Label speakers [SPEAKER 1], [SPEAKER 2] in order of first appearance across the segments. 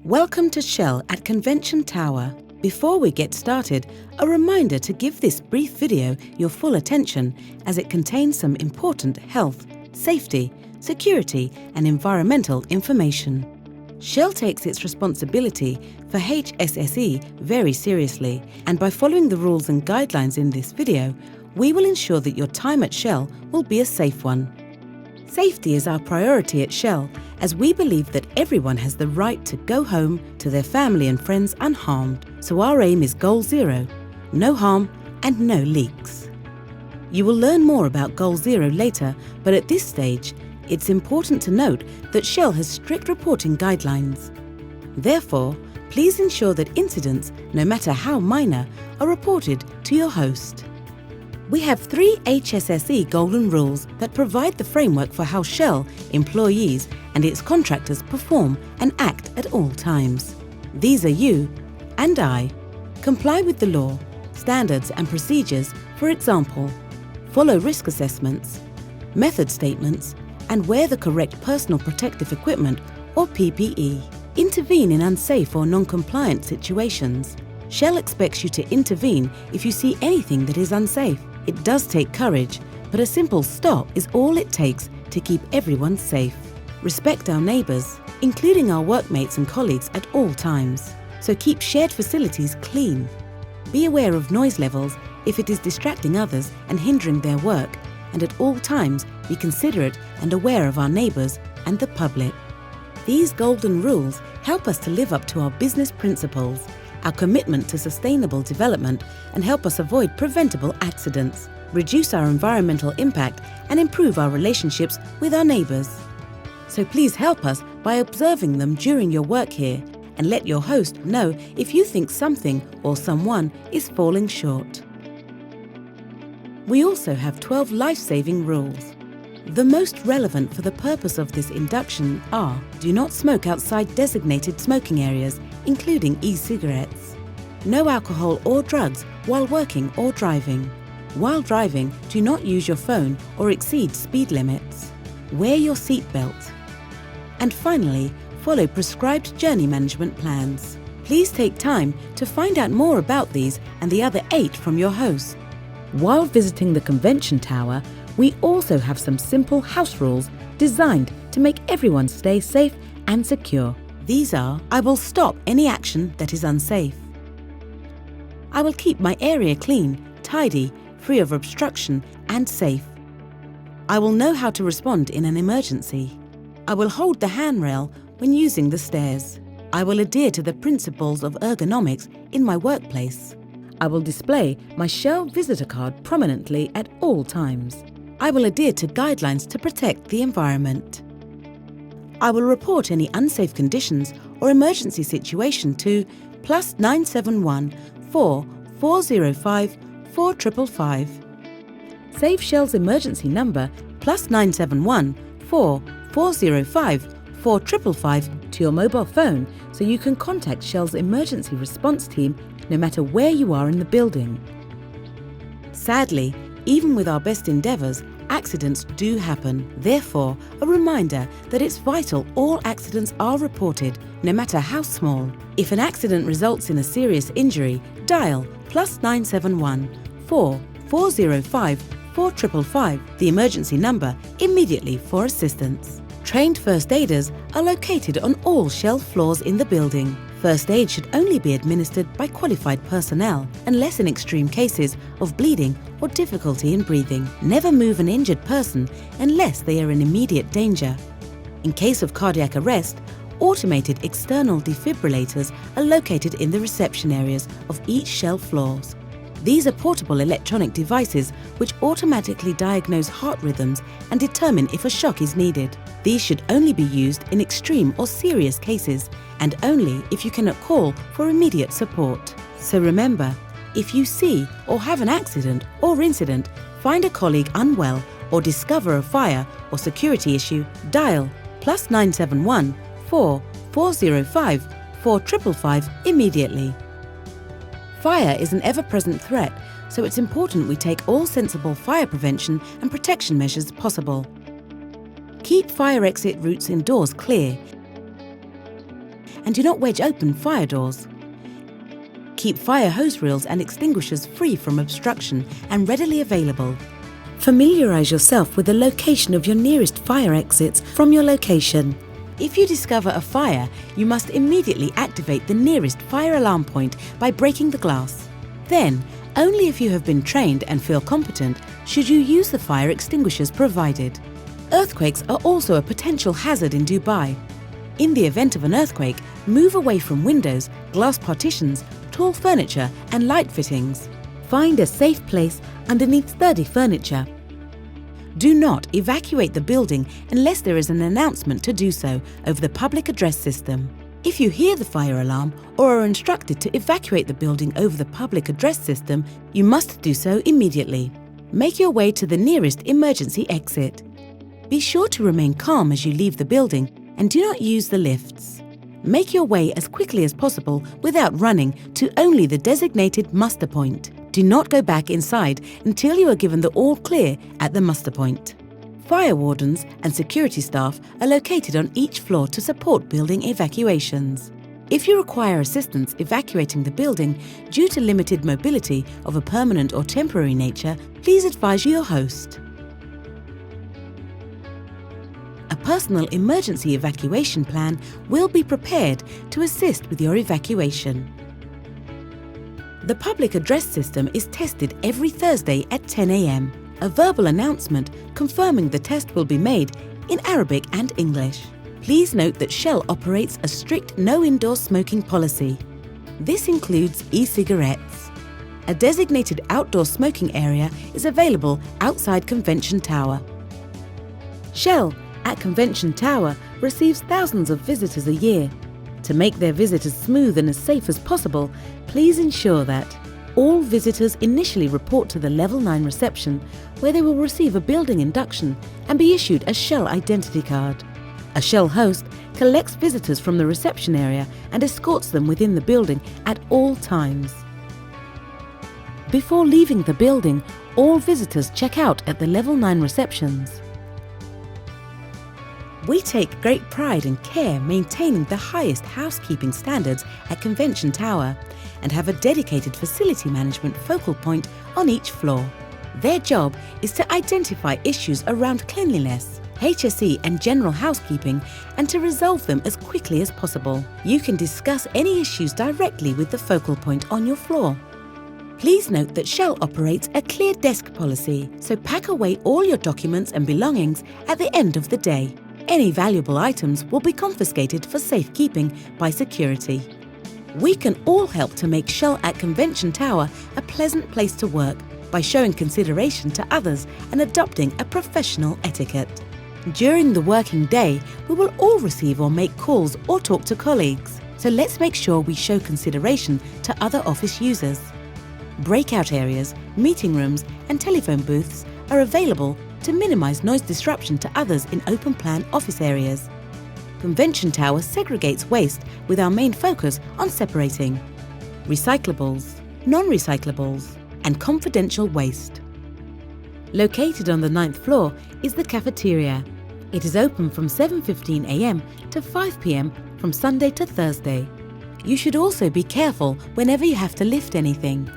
[SPEAKER 1] Welcome to Shell at Convention Tower. Before we get started, a reminder to give this brief video your full attention as it contains some important health, safety, security and environmental information. Shell takes its responsibility for HSHE very seriously, and by following the rules and guidelines in this video, we will ensure that your time at Shell will be a safe one. Safety is our priority at Shell, as we believe that everyone has the right to go home to their family and friends unharmed. So our aim is Goal Zero, no harm and no leaks. You will learn more about Goal Zero later, but at this stage, it's important to note that Shell has strict reporting guidelines. Therefore, please ensure that incidents, no matter how minor, are reported to your host. We have 3 HSHE golden rules that provide the framework for how Shell, employees and its contractors perform and act at all times. These are you and I. Comply with the law, standards and procedures, for example, follow risk assessments, method statements, and wear the correct personal protective equipment or PPE. Intervene in unsafe or non-compliant situations. Shell expects you to intervene if you see anything that is unsafe. It does take courage, but a simple stop is all it takes to keep everyone safe. Respect our neighbours, including our workmates and colleagues at all times. So keep shared facilities clean. Be aware of noise levels if it is distracting others and hindering their work, and at all times be considerate and aware of our neighbours and the public. These golden rules help us to live up to our business principles, our commitment to sustainable development, and help us avoid preventable accidents, reduce our environmental impact and improve our relationships with our neighbours. So please help us by observing them during your work here, and let your host know if you think something or someone is falling short. We also have 12 life-saving rules. The most relevant for the purpose of this induction are: do not smoke outside designated smoking areas, including e-cigarettes. No alcohol or drugs while working or driving. While driving, do not use your phone or exceed speed limits. Wear your seatbelt. And finally, follow prescribed journey management plans. Please take time to find out more about these and the other 8 from your host. While visiting the Convention Tower, we also have some simple house rules designed to make everyone stay safe and secure. These are: I will stop any action that is unsafe. I will keep my area clean, tidy, free of obstruction and safe. I will know how to respond in an emergency. I will hold the handrail when using the stairs. I will adhere to the principles of ergonomics in my workplace. I will display my Shell visitor card prominently at all times. I will adhere to guidelines to protect the environment. I will report any unsafe conditions or emergency situation to +971 4 405 4555. Save Shell's emergency number +971 4 405 4555 to your mobile phone so you can contact Shell's emergency response team no matter where you are in the building. Sadly, even with our best endeavours, accidents do happen. Therefore, a reminder that it's vital all accidents are reported, no matter how small. If an accident results in a serious injury, dial +971 4 405 4555, the emergency number, immediately for assistance. Trained first aiders are located on all Shell floors in the building. First aid should only be administered by qualified personnel, unless in extreme cases of bleeding or difficulty in breathing. Never move an injured person unless they are in immediate danger. In case of cardiac arrest, automated external defibrillators are located in the reception areas of each Shell floors. These are portable electronic devices which automatically diagnose heart rhythms and determine if a shock is needed. These should only be used in extreme or serious cases, and only if you cannot call for immediate support. So remember, if you see or have an accident or incident, find a colleague unwell, or discover a fire or security issue, dial +971 4 405 4555 immediately. Fire is an ever-present threat, so it's important we take all sensible fire prevention and protection measures possible. Keep fire exit routes indoors clear and do not wedge open fire doors. Keep fire hose reels and extinguishers free from obstruction and readily available. Familiarise yourself with the location of your nearest fire exits from your location. If you discover a fire, you must immediately activate the nearest fire alarm point by breaking the glass. Then, only if you have been trained and feel competent, should you use the fire extinguishers provided. Earthquakes are also a potential hazard in Dubai. In the event of an earthquake, move away from windows, glass partitions, tall furniture and light fittings. Find a safe place underneath sturdy furniture. Do not evacuate the building unless there is an announcement to do so over the public address system. If you hear the fire alarm or are instructed to evacuate the building over the public address system, you must do so immediately. Make your way to the nearest emergency exit. Be sure to remain calm as you leave the building and do not use the lifts. Make your way as quickly as possible without running to only the designated muster point. Do not go back inside until you are given the all clear at the muster point. Fire wardens and security staff are located on each floor to support building evacuations. If you require assistance evacuating the building due to limited mobility of a permanent or temporary nature, please advise your host. A personal emergency evacuation plan will be prepared to assist with your evacuation. The public address system is tested every Thursday at 10 a.m. A verbal announcement confirming the test will be made in Arabic and English. Please note that Shell operates a strict no indoor smoking policy. This includes e-cigarettes. A designated outdoor smoking area is available outside Convention Tower. Shell at Convention Tower receives thousands of visitors a year. To make their visit as smooth and as safe as possible, please ensure that all visitors initially report to the Level 9 reception, where they will receive a building induction and be issued a Shell identity card. A Shell host collects visitors from the reception area and escorts them within the building at all times. Before leaving the building, all visitors check out at the Level 9 receptions. We take great pride and care maintaining the highest housekeeping standards at Convention Tower and have a dedicated facility management focal point on each floor. Their job is to identify issues around cleanliness, HSE and general housekeeping and to resolve them as quickly as possible. You can discuss any issues directly with the focal point on your floor. Please note that Shell operates a clear desk policy, so pack away all your documents and belongings at the end of the day. Any valuable items will be confiscated for safekeeping by security. We can all help to make Shell at Convention Tower a pleasant place to work by showing consideration to others and adopting a professional etiquette. During the working day, we will all receive or make calls or talk to colleagues, so let's make sure we show consideration to other office users. Breakout areas, meeting rooms and telephone booths are available to minimise noise disruption to others in open-plan office areas. Convention Tower segregates waste with our main focus on separating recyclables, non-recyclables and confidential waste. Located on the 9th floor is the cafeteria. It is open from 7:15 a.m. to 5 p.m. from Sunday to Thursday. You should also be careful whenever you have to lift anything.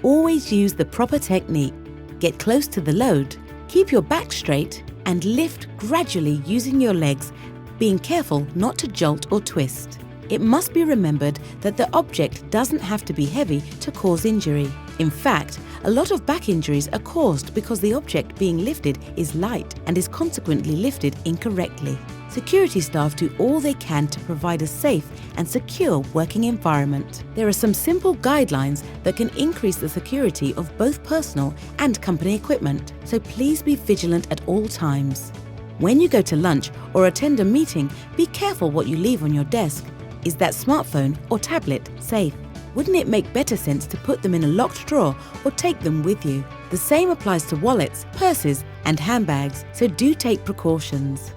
[SPEAKER 1] Always use the proper technique. Get close to the load. Keep your back straight and lift gradually using your legs, being careful not to jolt or twist. It must be remembered that the object doesn't have to be heavy to cause injury. In fact, a lot of back injuries are caused because the object being lifted is light and is consequently lifted incorrectly. Security staff do all they can to provide a safe and secure working environment. There are some simple guidelines that can increase the security of both personal and company equipment, so please be vigilant at all times. When you go to lunch or attend a meeting, be careful what you leave on your desk. Is that smartphone or tablet safe? Wouldn't it make better sense to put them in a locked drawer or take them with you? The same applies to wallets, purses and handbags, so do take precautions.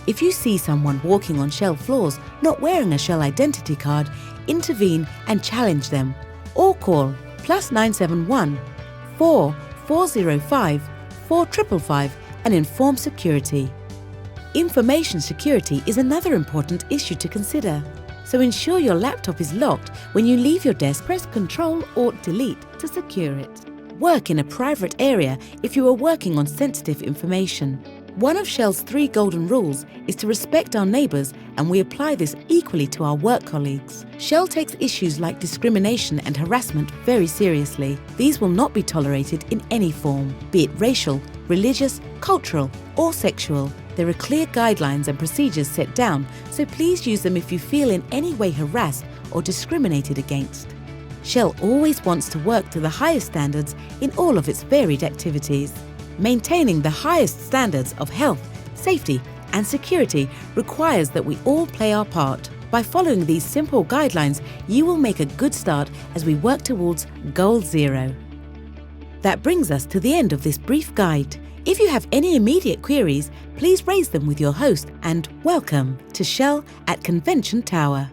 [SPEAKER 1] If you see someone walking on Shell floors not wearing a Shell identity card, intervene and challenge them or call +971 4 405 4555 and inform security. Information security is another important issue to consider. so ensure your laptop is locked. When you leave your desk, press Ctrl-Alt-Delete to secure it. Work in a private area if you are working on sensitive information. One of Shell's 3 golden rules is to respect our neighbours, and we apply this equally to our work colleagues. Shell takes issues like discrimination and harassment very seriously. These will not be tolerated in any form, be it racial, religious, cultural or sexual. There are clear guidelines and procedures set down, so please use them if you feel in any way harassed or discriminated against. Shell always wants to work to the highest standards in all of its varied activities. Maintaining the highest standards of health, safety and security requires that we all play our part. By following these simple guidelines, you will make a good start as we work towards Goal Zero. That brings us to the end of this brief guide. If you have any immediate queries, please raise them with your host, and welcome to Shell at Convention Tower.